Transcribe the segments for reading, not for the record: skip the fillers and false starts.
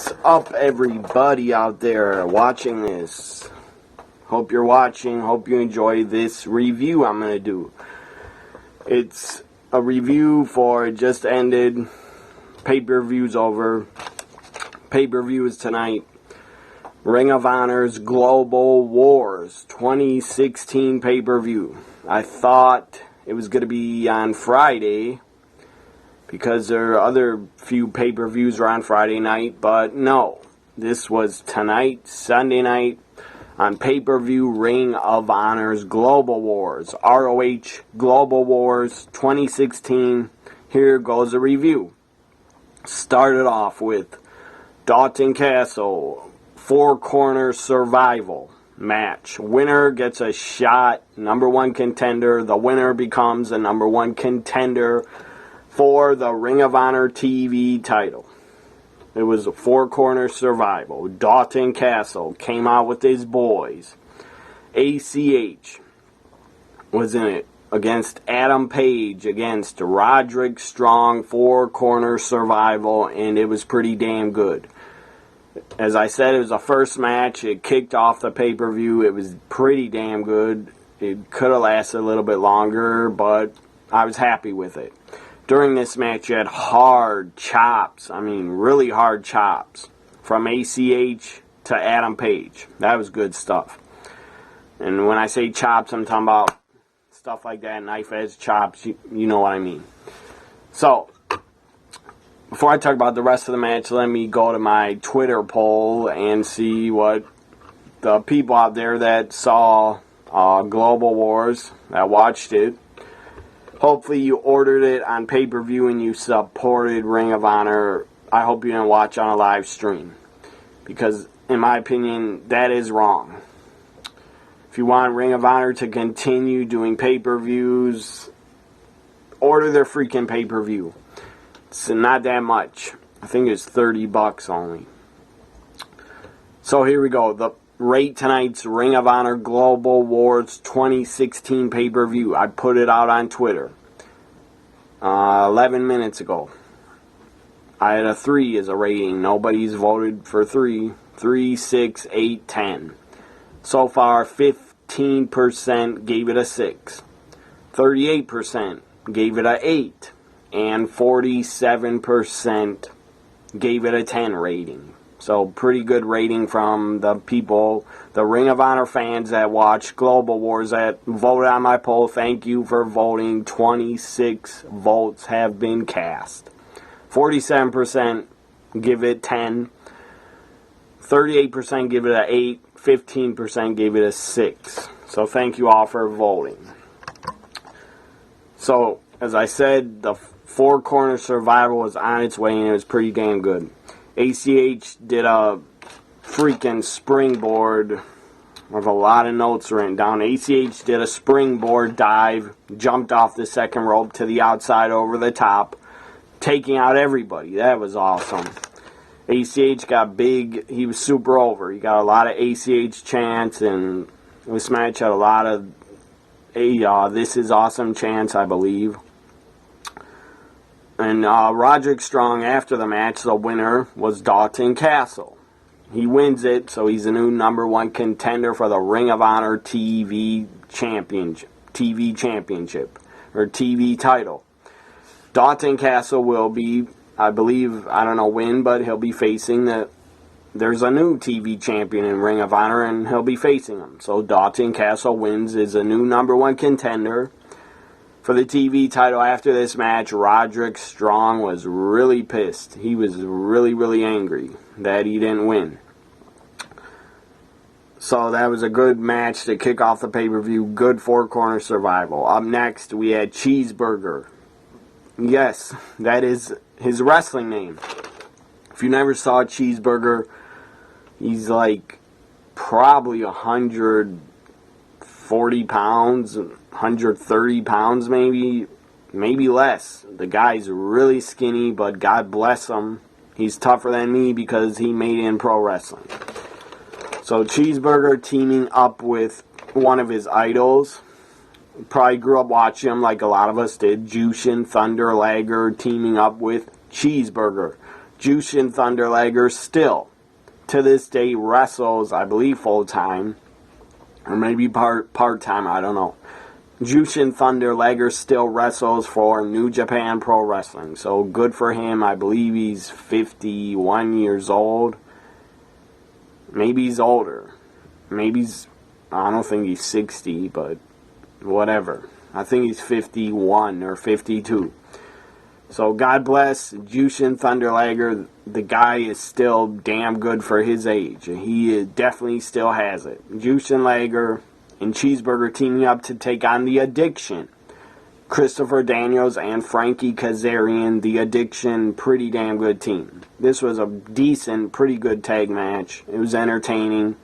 What's up, everybody out there watching this? Hope you're watching. Hope you enjoy this review I'm going to do. It's a review for it just ended. Pay-per-view's over. Pay-per-view is tonight. Ring of Honor's Global Wars 2016 pay-per-view. I thought it was going to be on Friday, because there are other few pay-per-views are on Friday night, but no. This was tonight, Sunday night, on pay-per-view Ring of Honor's Global Wars. ROH Global Wars 2016. Here goes a review. Started off with Dalton Castle, four-corner survival match. Winner gets a shot, number one contender. The winner becomes a number one contender for the Ring of Honor TV title. It was a four-corner survival. Dalton Castle came out with his boys. ACH was in it against Adam Page, against Roderick Strong, four-corner survival, and it was pretty damn good. As I said, it was the first match. It kicked off the pay-per-view. It was pretty damn good. It could have lasted a little bit longer, but I was happy with it. During this match, you had hard chops. I mean, really hard chops. From ACH to Adam Page. That was good stuff. And when I say chops, I'm talking about stuff like that. Knife edge chops. You know what I mean. So, before I talk about the rest of the match, let me go to my Twitter poll and see what the people out there that saw Global Wars, that watched it. Hopefully you ordered it on pay-per-view and you supported Ring of Honor. I hope you didn't watch on a live stream, because in my opinion, that is wrong. If you want Ring of Honor to continue doing pay-per-views, order their freaking pay-per-view. It's not that much. I think it's $30 only. So here we go. Rate tonight's Ring of Honor Global Wars 2016 pay-per-view. I put it out on Twitter 11 minutes ago. I had a 3 as a rating. Nobody's voted for 3. 3, 6, 8, 10. So far, 15% gave it a 6. 38% gave it a 8. And 47% gave it a 10 rating. So, pretty good rating from the people, the Ring of Honor fans that watch Global Wars, that voted on my poll. Thank you for voting. 26 votes have been cast. 47% give it 10. 38% give it an 8. 15% gave it a 6. So, thank you all for voting. So, as I said, the four-corner survival was on its way, and it was pretty damn good. ACH did a freaking springboard with a lot of notes written down. ACH did a springboard dive, jumped off the second rope to the outside over the top, taking out everybody. That was awesome. ACH got big. He was super over. He got a lot of ACH chants, and this match had a lot of this is awesome chants, I believe. And Roderick Strong, after the match, the winner was Dalton Castle. He wins it, so he's the new number one contender for the Ring of Honor TV Championship, or TV title. Dalton Castle will be, I believe, I don't know when, but he'll be facing there's a new TV champion in Ring of Honor, and he'll be facing him. So Dalton Castle wins, is a new number one contender for the TV title. After this match, Roderick Strong was really pissed. He was really, really angry that he didn't win. So that was a good match to kick off the pay-per-view. Good four-corner survival. Up next, we had Cheeseburger. Yes, that is his wrestling name. If you never saw Cheeseburger, he's like probably 140 pounds, 130 pounds maybe less. The guy's really skinny, but God bless him. He's tougher than me because he made it in pro wrestling. So Cheeseburger teaming up with one of his idols. Probably grew up watching him like a lot of us did. Jushin Thunder Liger teaming up with Cheeseburger. Jushin Thunder Liger still, to this day, wrestles, I believe, full-time, or maybe part-time, I don't know. Jushin Thunder Liger still wrestles for New Japan Pro Wrestling, so good for him. I believe he's 51 years old. Maybe he's older. Maybe he's, I don't think he's 60, but whatever. I think he's 51 or 52. So God bless Jushin Thunder Liger. The guy is still damn good for his age. He definitely still has it. Jushin Liger and Cheeseburger teaming up to take on The Addiction. Christopher Daniels and Frankie Kazarian. The Addiction, pretty damn good team. This was a decent, pretty good tag match. It was entertaining.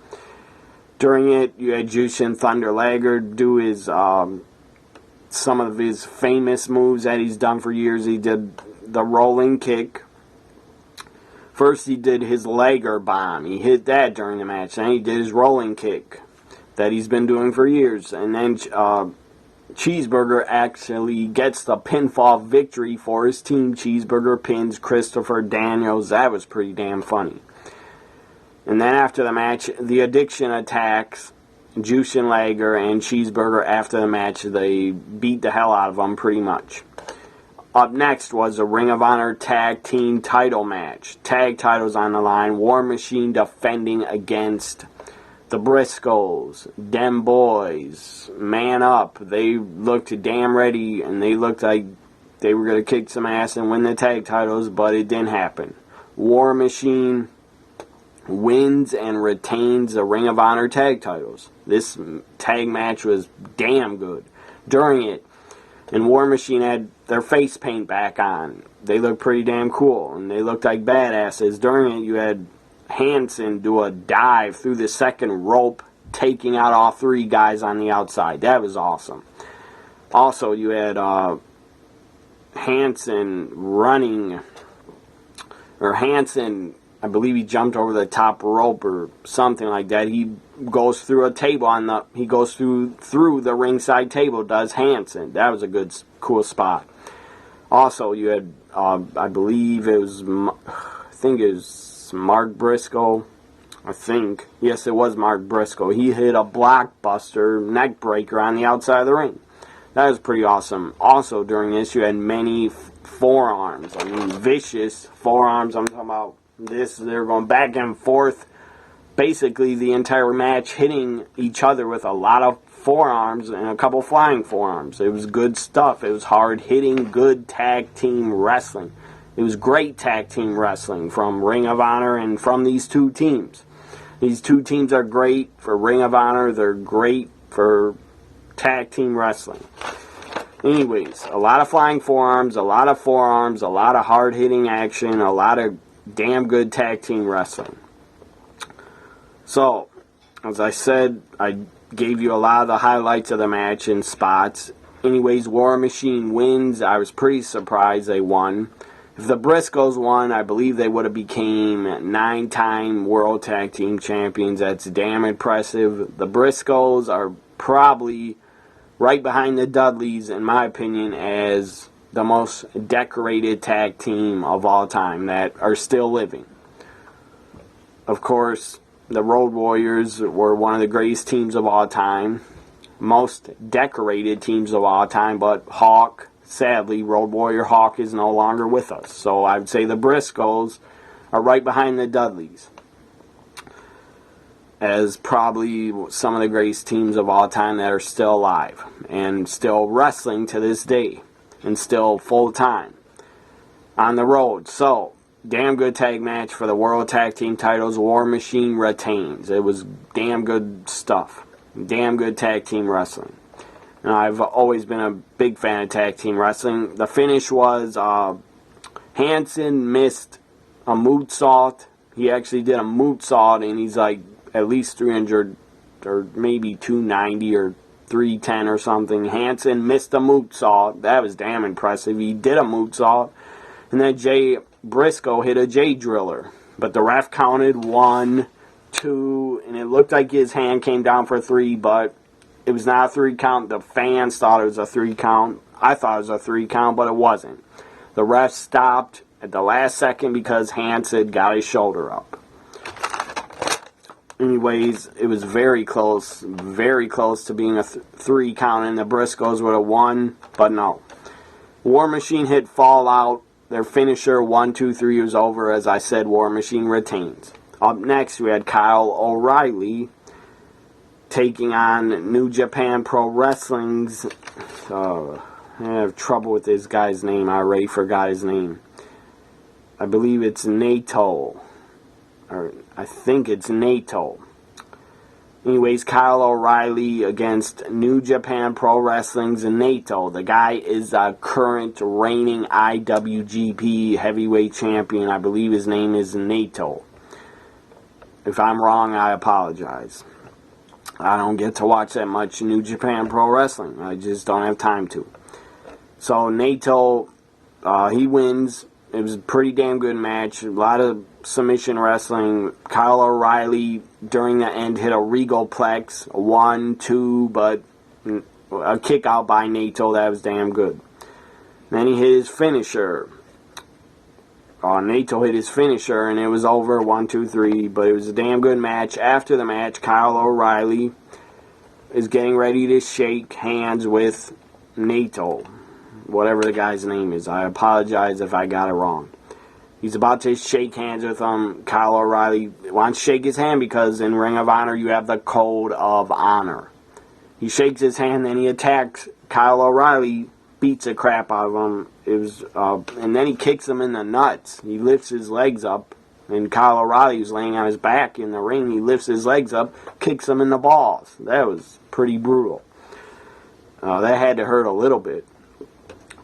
During it, you had Jushin Thunder Liger do his some of his famous moves that he's done for years. He did the rolling kick. First, he did his Liger bomb. He hit that during the match. Then he did his rolling kick that he's been doing for years. And then Cheeseburger actually gets the pinfall victory for his team. Cheeseburger pins Christopher Daniels. That was pretty damn funny. And then after the match, The Addiction attacks Jushin Liger and Cheeseburger. After the match, they beat the hell out of them pretty much. Up next was a Ring of Honor Tag Team title match. Tag titles on the line. War Machine defending against the Briscoes. Dem boys, man up. They looked damn ready, and they looked like they were going to kick some ass and win the tag titles, but it didn't happen. War Machine wins and retains the Ring of Honor tag titles. This tag match was damn good. During it, and War Machine had their face paint back on. They looked pretty damn cool, and they looked like badasses. During it, you had Hanson do a dive through the second rope, taking out all three guys on the outside. That was awesome. Also, you had Hanson running, or Hanson, I believe he jumped over the top rope or something like that. He goes through a table he goes through the ringside table, does Hanson. That was a good, cool spot. Also, you had, I believe it was, Mark Briscoe. Yes, it was Mark Briscoe. He hit a blockbuster neck breaker on the outside of the ring. That was pretty awesome. Also, during this, you had many forearms. I mean, vicious forearms. I'm talking about this. They were going back and forth, basically the entire match, hitting each other with a lot of forearms and a couple flying forearms. It was good stuff. It was hard-hitting, good tag team wrestling. It was great tag team wrestling from Ring of Honor and from these two teams. These two teams are great for Ring of Honor. They're great for tag team wrestling. Anyways, a lot of flying forearms, a lot of forearms, a lot of hard-hitting action, a lot of damn good tag team wrestling. So, as I said, I gave you a lot of the highlights of the match and spots. Anyways, War Machine wins. I was pretty surprised they won. If the Briscoes won, I believe they would have became 9-time World Tag Team Champions. That's damn impressive. The Briscoes are probably right behind the Dudleys, in my opinion, as the most decorated tag team of all time that are still living. Of course, the Road Warriors were one of the greatest teams of all time, most decorated teams of all time, but Hawk, sadly, Road Warrior Hawk is no longer with us. So I would say the Briscoes are right behind the Dudleys as probably some of the greatest teams of all time that are still alive and still wrestling to this day and still full-time on the road. So, damn good tag match for the World Tag Team titles. War Machine retains. It was damn good stuff. Damn good tag team wrestling. And I've always been a big fan of tag team wrestling. The finish was Hanson missed a moonsault. He actually did a moonsault, and he's like at least 300 or maybe 290 or 310 or something. Hanson missed a moonsault. That was damn impressive. He did a moonsault. And then Jay Briscoe hit a J Driller. But the ref counted 1, 2, and it looked like his hand came down for 3, but it was not a 3 count. The fans thought it was a 3 count. I thought it was a 3 count, but it wasn't. The ref stopped at the last second because Hansen got his shoulder up. Anyways, it was very close to being a 3 count, and the Briscoes would have won, but no. War Machine hit Fallout. Their finisher, 1, 2, 3 was over. As I said, War Machine retains. Up next, we had Kyle O'Reilly taking on New Japan Pro Wrestling's... I have trouble with this guy's name. I already forgot his name. I believe it's Naito. Or I think it's Naito. Anyways, Kyle O'Reilly against New Japan Pro Wrestling's Naito. The guy is a current reigning IWGP heavyweight champion. I believe his name is Naito. If I'm wrong, I apologize. I don't get to watch that much New Japan Pro Wrestling. I just don't have time to. So Naito, he wins. It was a pretty damn good match. A lot of submission wrestling. Kyle O'Reilly, during the end, hit a Regal Plex. 1, 2, but a kick out by Naito. That was damn good. Then he hit his finisher. Naito hit his finisher, and it was over. 1, 2, 3. But it was a damn good match. After the match, Kyle O'Reilly is getting ready to shake hands with Naito. Whatever the guy's name is. I apologize if I got it wrong. He's about to shake hands with him. Kyle O'Reilly wants to shake his hand because in Ring of Honor you have the Code of Honor. He shakes his hand, then he attacks Kyle O'Reilly, beats the crap out of him. And then he kicks him in the nuts. He lifts his legs up, and Kyle O'Reilly was laying on his back in the ring. He lifts his legs up, kicks him in the balls. That was pretty brutal. That had to hurt a little bit.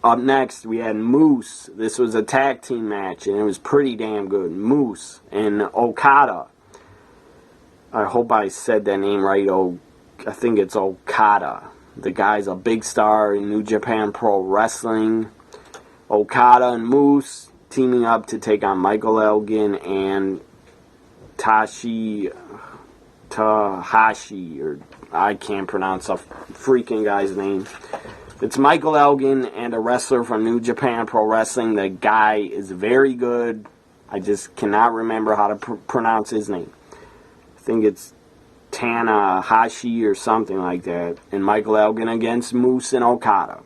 Up next, we had Moose. This was a tag team match, and it was pretty damn good. Moose and Okada. I hope I said that name right. I think it's Okada. The guy's a big star in New Japan Pro Wrestling. Okada and Moose teaming up to take on Michael Elgin and Tahashi, or I can't pronounce a freaking guy's name. It's Michael Elgin and a wrestler from New Japan Pro Wrestling. The guy is very good. I just cannot remember how to pronounce his name. I think it's Tanahashi or something like that. And Michael Elgin against Moose and Okada.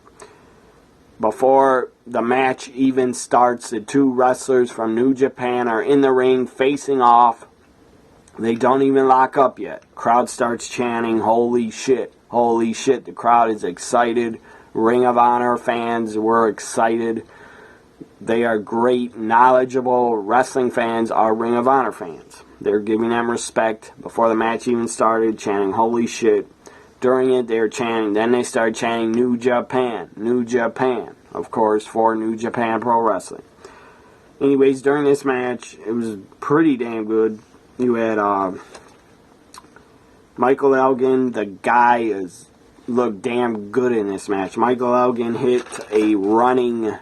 Before the match even starts, the two wrestlers from New Japan are in the ring facing off. They don't even lock up yet. Crowd starts chanting, "Holy shit, holy shit." The crowd is excited. Ring of Honor fans were excited. They are great, knowledgeable wrestling fans are Ring of Honor fans. They're giving them respect. Before the match even started, chanting "Holy shit." During it, they were chanting. Then they started chanting "New Japan, New Japan." Of course, for New Japan Pro Wrestling. Anyways, during this match, it was pretty damn good. You had Michael Elgin. The guy looked damn good in this match. Michael Elgin hit a running,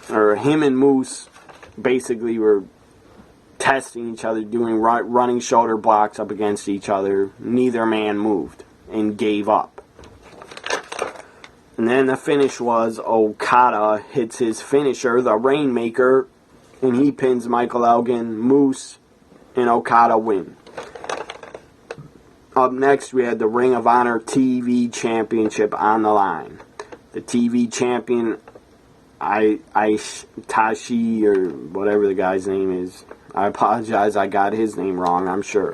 or him and Moose basically were testing each other, doing running shoulder blocks up against each other. Neither man moved and gave up. And then the finish was Okada hits his finisher, the Rainmaker, and he pins Michael Elgin. Moose and Okada win. Up next, we had the Ring of Honor TV Championship on the line. The TV champion, Tashi, or whatever the guy's name is. I apologize, I got his name wrong, I'm sure.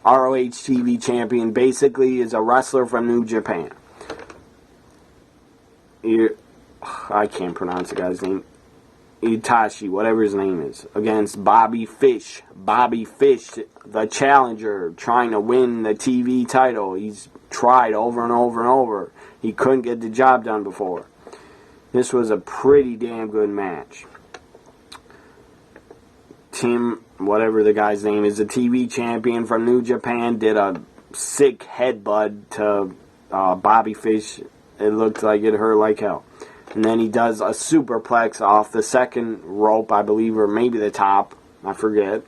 ROH TV champion basically is a wrestler from New Japan. I can't pronounce the guy's name. Itachi, whatever his name is, against Bobby Fish. Bobby Fish, the challenger, trying to win the TV title. He's tried over and over and over. He couldn't get the job done before. This was a pretty damn good match. Tim, whatever the guy's name is, the TV champion from New Japan, did a sick headbutt to Bobby Fish. It looked like it hurt like hell. And then he does a superplex off the second rope, I believe, or maybe the top, I forget,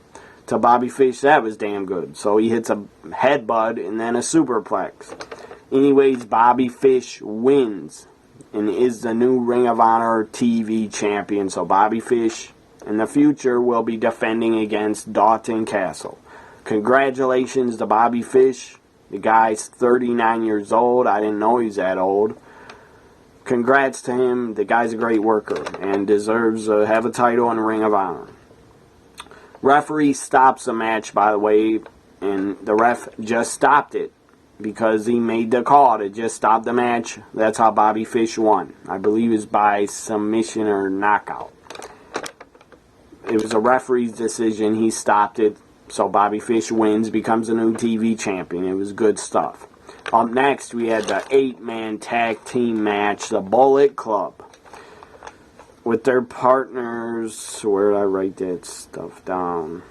to Bobby Fish. That was damn good. So he hits a headbutt and then a superplex. Anyways, Bobby Fish wins and is the new Ring of Honor TV champion. So Bobby Fish In the future, will be defending against Dalton Castle. Congratulations to Bobby Fish. The guy's 39 years old. I didn't know he's that old. Congrats to him. The guy's a great worker and deserves to have a title in the Ring of Honor. Referee stops the match, by the way, and the ref just stopped it because he made the call to just stop the match. That's how Bobby Fish won. I believe it was by submission or knockout. It was a referee's decision. He stopped it. So Bobby Fish wins, becomes a new TV champion. It was good stuff. Up next, we had the 8-man tag team match, the Bullet Club. With their partners, where did I write that stuff down?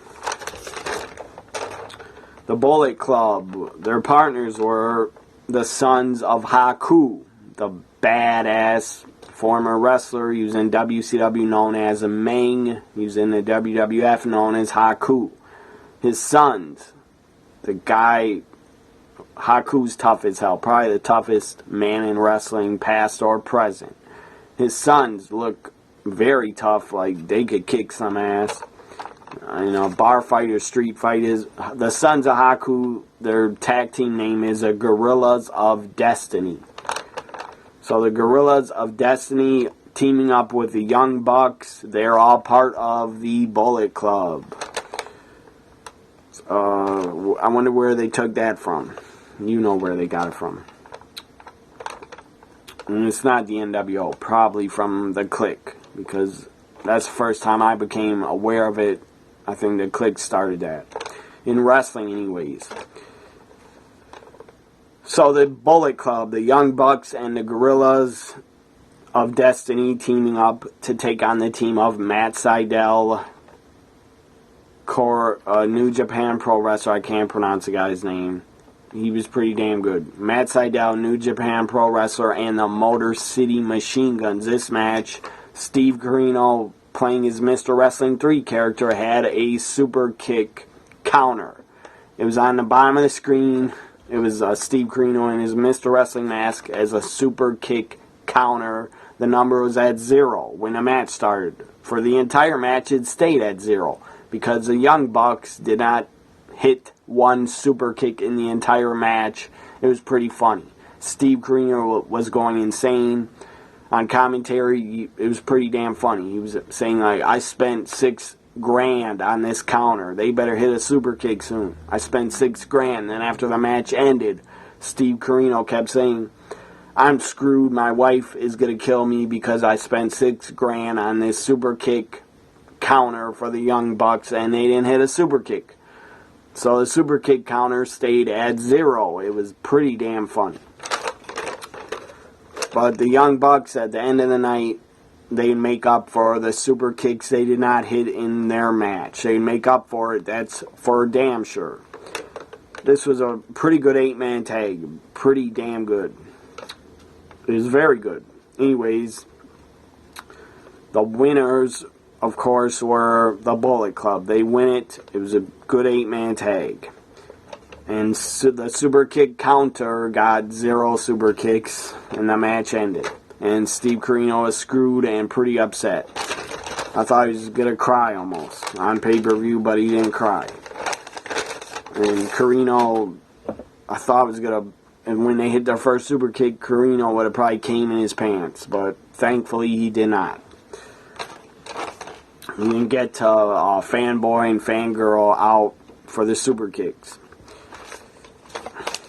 The Bullet Club, their partners were the Sons of Haku, the badass former wrestler. He was in WCW known as Meng. He was in the WWF known as Haku. His sons, the guy, Haku's tough as hell. Probably the toughest man in wrestling, past or present. His sons look very tough, like they could kick some ass. Bar fight or street fight is the Sons of Haku. Their tag team name is the Gorillas of Destiny. So the Gorillas of Destiny teaming up with the Young Bucks. They're all part of the Bullet Club. I wonder where they took that from. You know where they got it from. And it's not the NWO. Probably from the Click. Because that's the first time I became aware of it. I think the Click started that. In wrestling anyways. So the Bullet Club, the Young Bucks and the Gorillas of Destiny teaming up to take on the team of Matt Sydal, New Japan Pro Wrestler. I can't pronounce the guy's name. He was pretty damn good. Matt Sydal, New Japan Pro Wrestler, and the Motor City Machine Guns. This match, Steve Corino, playing his Mr. Wrestling 3 character, had a super kick counter. It was on the bottom of the screen. It was Steve Corino in his Mr. Wrestling mask as a super kick counter. The number was at 0 when the match started. For the entire match, it stayed at 0. Because the Young Bucks did not hit one super kick in the entire match. It was pretty funny. Steve Corino was going insane. On commentary, it was pretty damn funny. He was saying, like, I spent $6,000 on this counter. They better hit a super kick soon. I spent $6,000. Then after the match ended, Steve Corino kept saying, I'm screwed. My wife is going to kill me because I spent $6,000 on this super kick counter for the Young Bucks and they didn't hit a super kick. So the super kick counter stayed at 0. It was pretty damn funny. But the Young Bucks at the end of the night, they make up for the super kicks they did not hit in their match. They make up for it. That's for damn sure. This was a pretty good 8-man tag. Pretty damn good. It was very good. Anyways, the winners, of course, were the Bullet Club. They win it. It was a good 8-man tag. And the super kick counter got 0 super kicks, and the match ended. And Steve Corino was screwed and pretty upset. I thought he was going to cry almost on pay-per-view, but he didn't cry. And Corino, I thought was going to, and when they hit their first super kick, Corino would have probably came in his pants, but thankfully he did not. He didn't get to fanboy and fangirl out for the super kicks.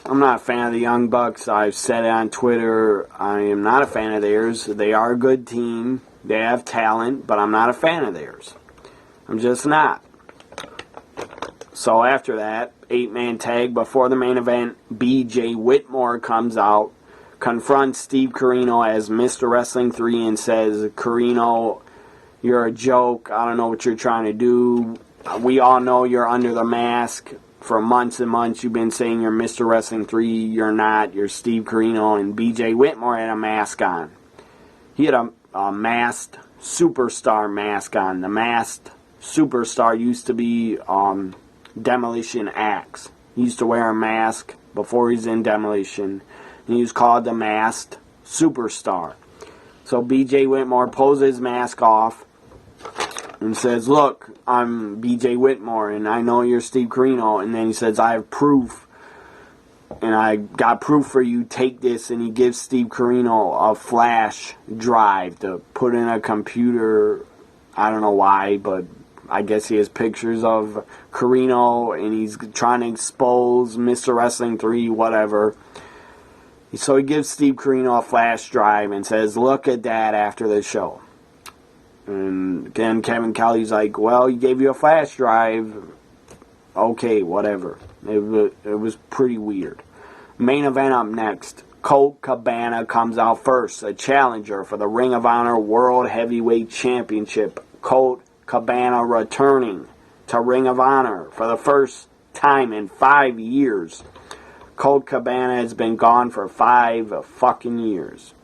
I'm not a fan of the Young Bucks. I've said it on Twitter. I am not a fan of theirs. They are a good team. They have talent, but I'm not a fan of theirs. I'm just not. So after that, 8-man tag before the main event, BJ Whitmore comes out, confronts Steve Corino as Mr. Wrestling 3 and says, Corino, you're a joke. I don't know what you're trying to do. We all know you're under the mask. For months and months, you've been saying you're Mr. Wrestling 3. You're not. You're Steve Corino. And BJ Whitmore had a mask on. He had a masked superstar mask on. The masked superstar used to be Demolition Axe. He used to wear a mask before he's in Demolition. And he was called the Masked Superstar. So BJ Whitmore pulls his mask off. and says, look, I'm BJ Whitmore, and I know you're Steve Corino. And then he says, I have proof, and I got proof for you. Take this. And he gives Steve Corino a flash drive to put in a computer. I don't know why, but I guess he has pictures of Corino, and he's trying to expose Mr. Wrestling 3, whatever. So he gives Steve Corino a flash drive and says, look at that after the show. And again, Kevin Kelly's like, well, he gave you a flash drive. Okay, whatever. It was pretty weird. Main event up next. Colt Cabana comes out first, a challenger for the Ring of Honor World Heavyweight Championship. Colt Cabana returning to Ring of Honor for the first time in 5 years. Colt Cabana has been gone for 5 fucking years.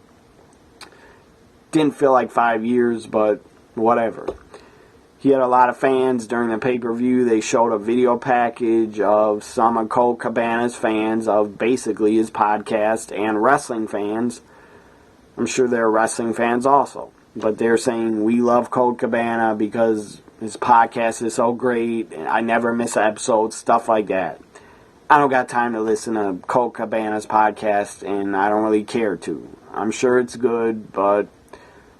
Didn't feel like 5 years, but whatever. He had a lot of fans during the pay-per-view. They showed a video package of some of Colt Cabana's fans, of basically his podcast, and wrestling fans. I'm sure they're wrestling fans also. But they're saying, we love Colt Cabana because his podcast is so great, and I never miss an episode, stuff like that. I don't got time to listen to Colt Cabana's podcast, and I don't really care to. I'm sure it's good, but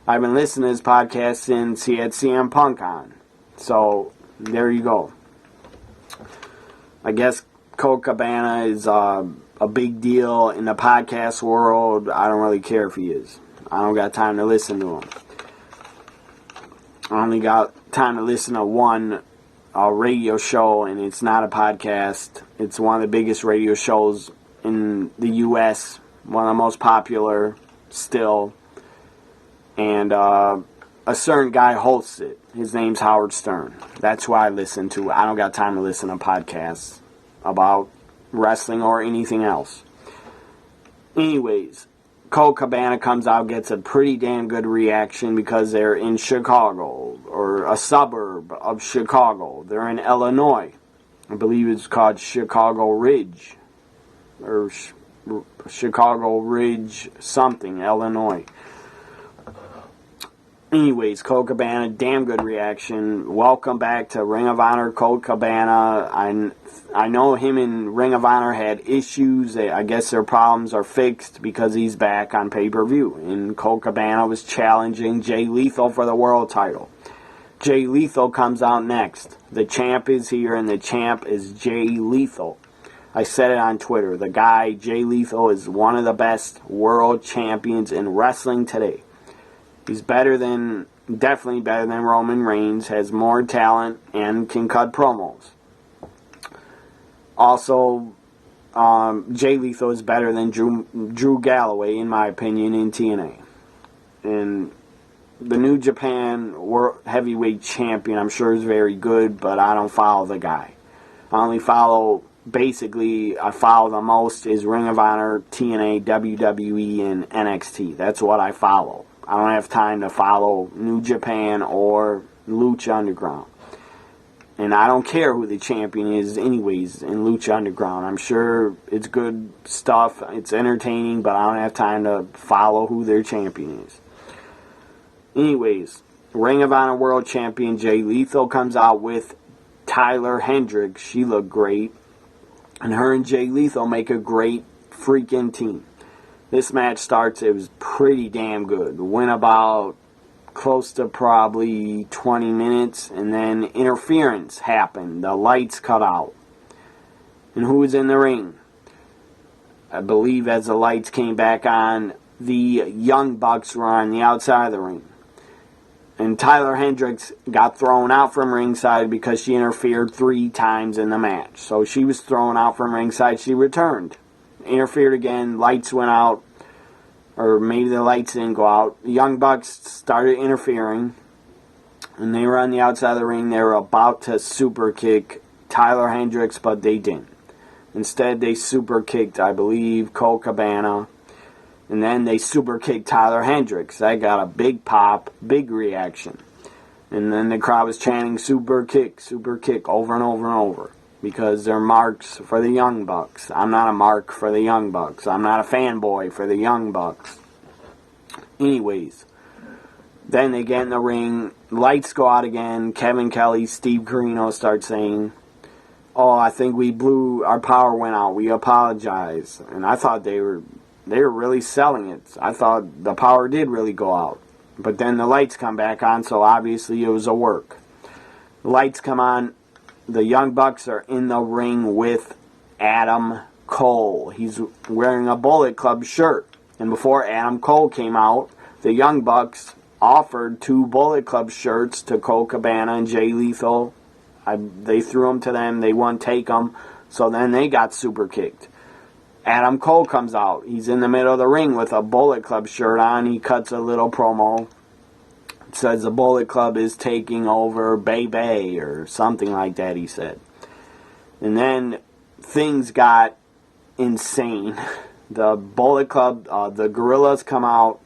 I've been listening to his podcast since he had CM Punk on. So, there you go. I guess Colt Cabana is a big deal in the podcast world. I don't really care if he is. I don't got time to listen to him. I only got time to listen to one radio show, and it's not a podcast. It's one of the biggest radio shows in the U.S., one of the most popular still. And a certain guy hosts it. His name's Howard Stern. That's who I listen to. I don't got time to listen to podcasts about wrestling or anything else. Anyways, Colt Cabana comes out, gets a pretty damn good reaction because they're in Chicago, or a suburb of Chicago. They're in Illinois. I believe it's called Chicago Ridge, or Chicago Ridge something, Illinois. Anyways, Colt Cabana, damn good reaction. Welcome back to Ring of Honor, Colt Cabana. I know him and Ring of Honor had issues. I guess their problems are fixed because he's back on pay-per-view. And Colt Cabana was challenging Jay Lethal for the world title. Jay Lethal comes out next. The champ is here, and the champ is Jay Lethal. I said it on Twitter. The guy, Jay Lethal, is one of the best world champions in wrestling today. He's definitely better than Roman Reigns, has more talent, and can cut promos. Also, Jay Lethal is better than Drew Galloway, in my opinion, in TNA. And the New Japan World Heavyweight Champion, I'm sure is very good, but I don't follow the guy. I only follow, basically, I follow the most is Ring of Honor, TNA, WWE, and NXT. That's what I follow. I don't have time to follow New Japan or Lucha Underground. And I don't care who the champion is anyways in Lucha Underground. I'm sure it's good stuff, it's entertaining, but I don't have time to follow who their champion is. Anyways, Ring of Honor World Champion Jay Lethal comes out with Tyler Hendricks. She looked great. And her and Jay Lethal make a great freaking team. This match starts, it was pretty damn good. Went about close to probably 20 minutes, and then interference happened. The lights cut out. And who was in the ring? I believe as the lights came back on, the Young Bucks were on the outside of the ring. And Tyler Hendricks got thrown out from ringside because she interfered 3 times in the match. So she was thrown out from ringside, she returned. Interfered again, lights went out, or maybe the lights didn't go out. The Young Bucks started interfering, and they were on the outside of the ring. They were about to super kick Tyler Hendricks, but they didn't. Instead, they super kicked, I believe, Colt Cabana, and then they super kicked Tyler Hendricks. That got a big pop, big reaction. And then the crowd was chanting super kick, over and over and over. Because they're marks for the Young Bucks. I'm not a mark for the Young Bucks. I'm not a fanboy for the Young Bucks. Anyways, then they get in the ring, lights go out again. Kevin Kelly, Steve Corino start saying, "Oh, I think our power went out. We apologize." And I thought they were really selling it. I thought the power did really go out. But then the lights come back on, so obviously it was a work. The lights come on. The Young Bucks are in the ring with Adam Cole. He's wearing a Bullet Club shirt. And before Adam Cole came out, the Young Bucks offered 2 Bullet Club shirts to Colt Cabana and Jay Lethal. They threw them to them. They wouldn't take them. So then they got super kicked. Adam Cole comes out. He's in the middle of the ring with a Bullet Club shirt on. He cuts a little promo. It says the Bullet Club is taking over baby or something like that, he said. And then things got insane. The Bullet Club, the Guerrillas come out.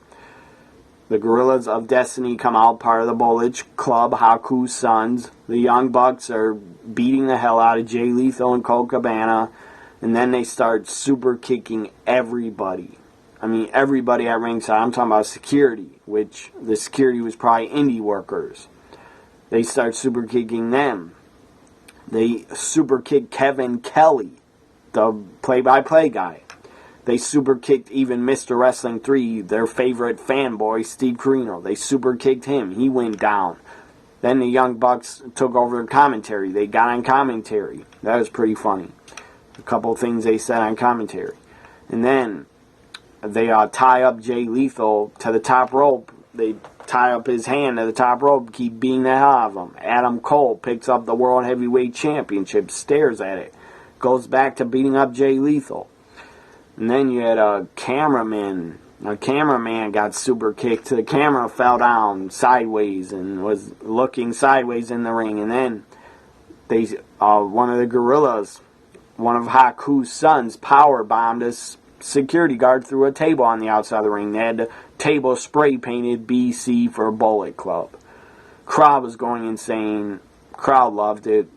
The Guerrillas of Destiny come out, part of the Bullet Club, Haku's sons. The Young Bucks are beating the hell out of Jay Lethal and Colt Cabana. And then they start super kicking everybody. I mean, everybody at ringside. I'm talking about security, which the security was probably indie workers. They start super kicking them. They super kick Kevin Kelly, the play-by-play guy. They super kicked even Mr. Wrestling 3, their favorite fanboy, Steve Corino. They super kicked him. He went down. Then the Young Bucks took over commentary. They got on commentary. That was pretty funny. A couple things they said on commentary. And then they tie up Jay Lethal to the top rope. They tie up his hand to the top rope, keep beating the hell out of him. Adam Cole picks up the World Heavyweight Championship, stares at it, goes back to beating up Jay Lethal. And then you had a cameraman. A cameraman got super kicked. The camera fell down sideways and was looking sideways in the ring. And then one of the Guerrillas, one of Haku's sons, power bombed a security guard through a table on the outside of the ring. They had the table spray painted BC for Bullet Club. Crowd was going insane. Crowd loved it.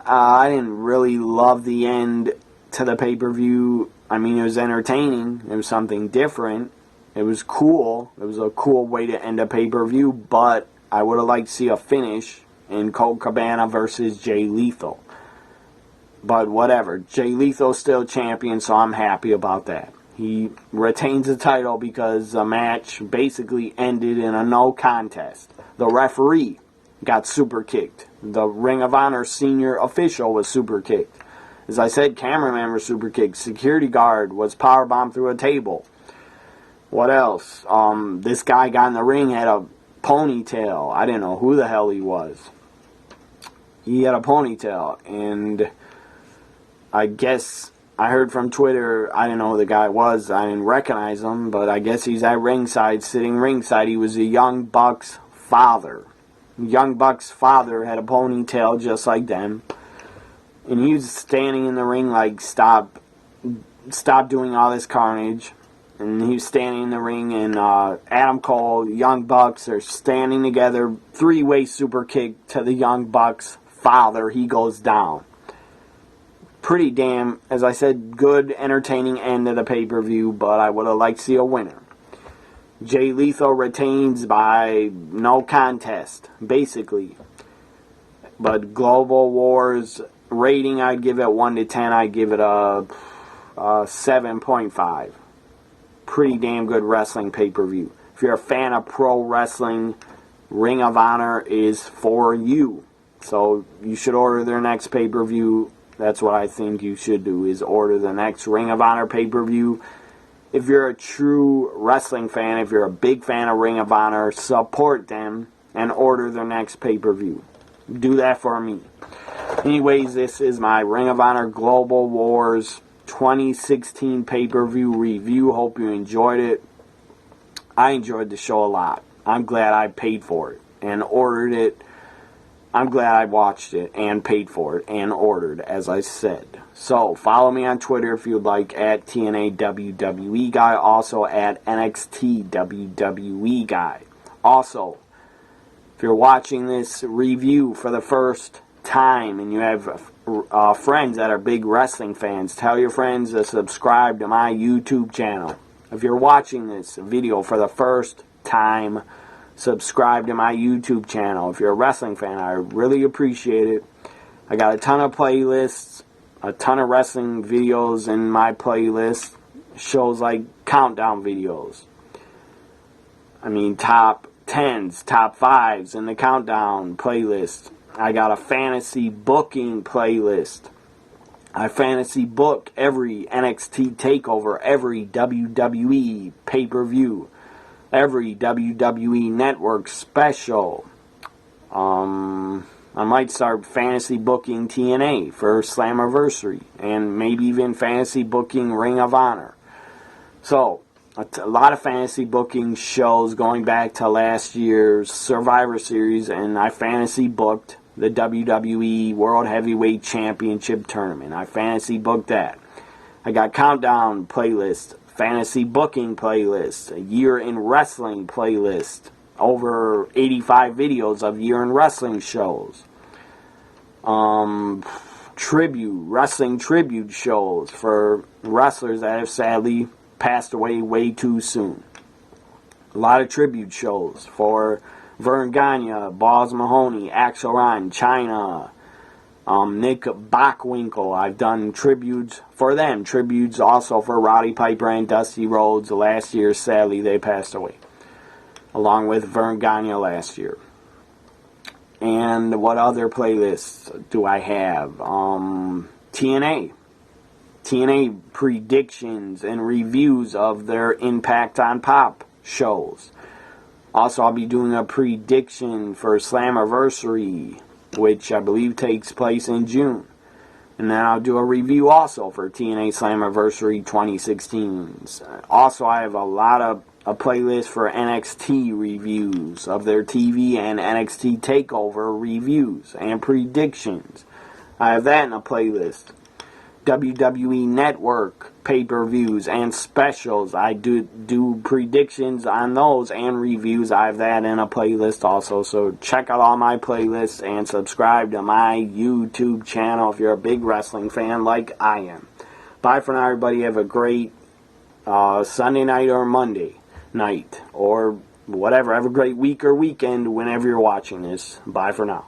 I didn't really love the end to the pay-per-view. I mean, it was entertaining. It was something different. It was cool. It was a cool way to end a pay-per-view, but I would have liked to see a finish in Colt Cabana versus Jay Lethal. But whatever. Jay Lethal's still champion, so I'm happy about that. He retains the title because the match basically ended in a no contest. The referee got super kicked. The Ring of Honor senior official was super kicked. As I said, cameraman was super kicked. Security guard was powerbombed through a table. What else? This guy got in the ring, had a ponytail. I didn't know who the hell he was. He had a ponytail, and I guess I heard from Twitter, I didn't know who the guy was. I didn't recognize him, but I guess he's at ringside, sitting ringside. He was the Young Bucks' father. Young Bucks' father had a ponytail just like them. And he was standing in the ring like, stop doing all this carnage. And he was standing in the ring, and Adam Cole, Young Bucks are standing together. 3-way super kick to the Young Bucks' father. He goes down. Pretty damn, as I said, good, entertaining end of the pay-per-view, but I would have liked to see a winner. Jay Lethal retains by no contest, basically. But Global Wars rating, I'd give it 1 to 10. I'd give it a 7.5. Pretty damn good wrestling pay-per-view. If you're a fan of pro wrestling, Ring of Honor is for you. So you should order their next pay-per-view. That's what I think you should do, is order the next Ring of Honor pay-per-view. If you're a true wrestling fan, if you're a big fan of Ring of Honor, support them and order their next pay-per-view. Do that for me. Anyways, this is my Ring of Honor Global Wars 2016 pay-per-view review. Hope you enjoyed it. I enjoyed the show a lot. I'm glad I paid for it and ordered it. I'm glad I watched it and paid for it and ordered, as I said. So, follow me on Twitter if you'd like, at TNA WWE Guy. Also, at NXT WWE Guy. Also, if you're watching this review for the first time and you have friends that are big wrestling fans, tell your friends to subscribe to my YouTube channel. If you're watching this video for the first time, subscribe to my YouTube channel. If you're a wrestling fan, I really appreciate it. I got a ton of playlists, a ton of wrestling videos in my playlist. Shows like countdown videos. I mean, top 10s, top 5s in the countdown playlist. I got a fantasy booking playlist. I fantasy book every NXT takeover, every WWE pay-per-view, every WWE network special. I might start fantasy booking TNA for Slammiversary, and maybe even fantasy booking Ring of Honor. So, a lot of fantasy booking shows going back to last year's Survivor Series, and I fantasy booked the WWE World Heavyweight Championship Tournament. I fantasy booked that. I got countdown playlist, fantasy booking playlist, a year in wrestling playlist, over 85 videos of year in wrestling shows. Wrestling tribute shows for wrestlers that have sadly passed away way too soon. A lot of tribute shows for Vern Gagne, Balls Mahoney, Axelron, Chyna, Nick Bockwinkel. I've done tributes for them. Tributes also for Roddy Piper and Dusty Rhodes. Last year, sadly, they passed away, along with Vern Gagne last year. And what other playlists do I have? TNA predictions and reviews of their Impact on Pop shows. Also, I'll be doing a prediction for Slammiversary, which I believe takes place in June. And then I'll do a review also for TNA Slammiversary 2016. Also, I have a playlist for NXT reviews of their TV and NXT TakeOver reviews and predictions. I have that in a playlist. WWE Network pay-per-views and specials. I do predictions on those and reviews. I have that in a playlist also. So check out all my playlists and subscribe to my YouTube channel if you're a big wrestling fan like I am. Bye for now, everybody. Have a great Sunday night or Monday night or whatever. Have a great week or weekend whenever you're watching this. Bye for now.